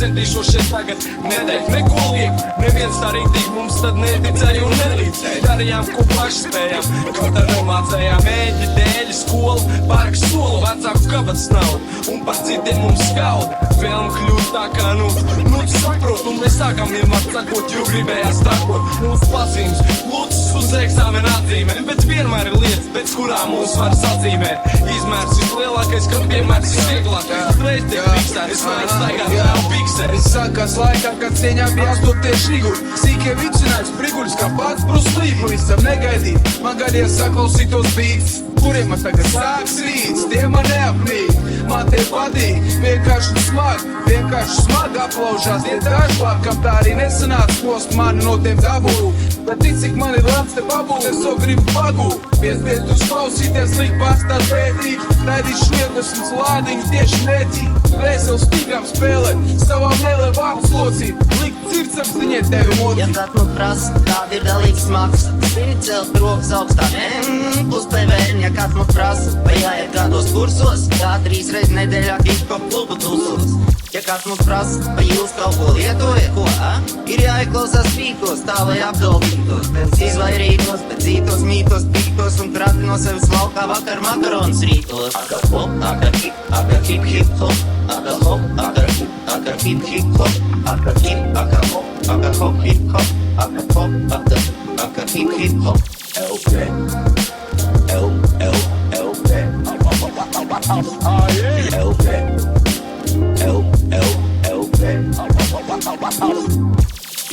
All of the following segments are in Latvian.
centīšos šeit tagad neteikt neko lieku. Neviens tā rīktīgi mums tad neticēja un nelīdzēja. Darījām, ko paši spējām, kaut ar nemācējām ēģi, dēļi, skolu, pārāk solu, vecāku kabats naudu, un par citiem mums skauda. Vēlm kļūt tā kā, nu tu saprot, un mēs sākam vienmēr sakot, jo gribējās takot. Mūsu pazīmes, lūdzas uz eksāmena atzīmēm, bet vienmēr ir lietas, pēc kurām mūs var sazīmēt. Izmērs vislielākais, kad piemērs visvieglākais. Reiz tiek fiksēts, es vairs staigāt nav piksēt. Es sākās laikā, kad cieņā bija 8 šķiguļi. Sīkie vicinājums priguļus, kā pats Bruce Lee, pavisam negaidīt. Man gadījās saklausīt tos beats, kuriem man tagad sāks rīts. Tie man neapnīt, man tie patīk, vienkārši smagi aplaužās. Tie dažklāt, kam tā arī nesanāca, post mani no tiem dabū. Bet tik cik man ir labs te pabūt, es to gribu pagūt. Piespiezt uzklausīties, likt pārstāt pētīt, raidīt šliedusmas lādiņu tieši netīt. Vēsels stīgām spēlēt, savām nelē vārdu slocīt, likt cirdsapziņai tevi mocīt. Ja kāds man prasa, kāda ir dalīgs maksas, zini celt rokas augstāk, plus PVN. Ja kāds man prasa, vai jāiet kādos kursos, tā 3 reizes nedēļā hip-hop klubu tūsos. Ja kāds man prasa, vai jūs kaut ko lietojat, ko, ir jāieklausās pīkos, tā lai apdolbītos. Pēc izvairītos, pēc zītos, mītos, pīkos un krati no sevis laukā vakar makaronas rītos. Akar hop, akar hip, hip hop, akar hop, akar hip hop, akar hip, akar hop, hip hop, akar hop, akar hip hop. LP,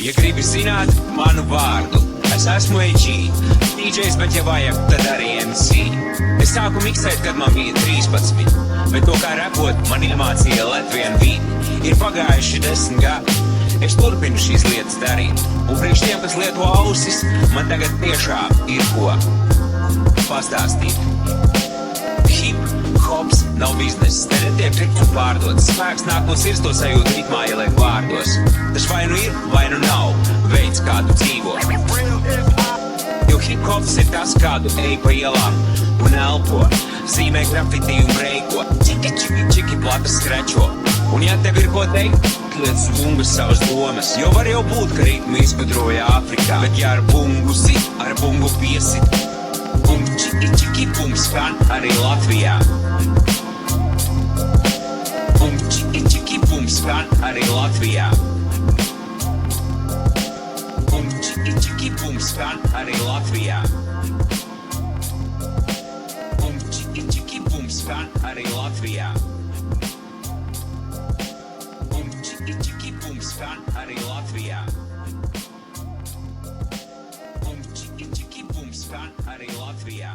Ja gribi zināt manu vārdu, es esmu AG, DJs, bet ja vajag, tad arī MC. Es sāku miksēt, kad man bija 13, bet to kā repot man iemācīja Latvien vīdi. Ir pagājuši 10 gadi, es turpinu šīs lietas darīt, un priekš tiem, kas lieto ausis, man tagad tiešām ir ko pastāstīt. Hip-hops nav bizness, te netiek trikt un pārdots. Spēks nāk no sirds, to sajūtu ritmā ieliek vārdos. Tas vai nu ir, vai nu nav veids, kā tu dzīvo. Jo hip-hops ir tas, kādu ej pa ielām un elpo, zīmē grafiti un breiko, čiki platas skrečo. Un ja tev ir ko teikt, kliedz bungas savas domas, jo var jau būt, ka ritmu izgudroja Āfrikā, bet ja ar bungu sit, ar bungu piesit, bum, čiki, bum skan arī Latvijā. Bum, čiki, bum skan arī Latvijā. Bum, čiki, bum skan arī Latvijā. Bum, čiki, bum skan arī Latvijā. Bum, čiki, bum skan arī Latvijā. Bum, čiki, bum skan arī Latvijā.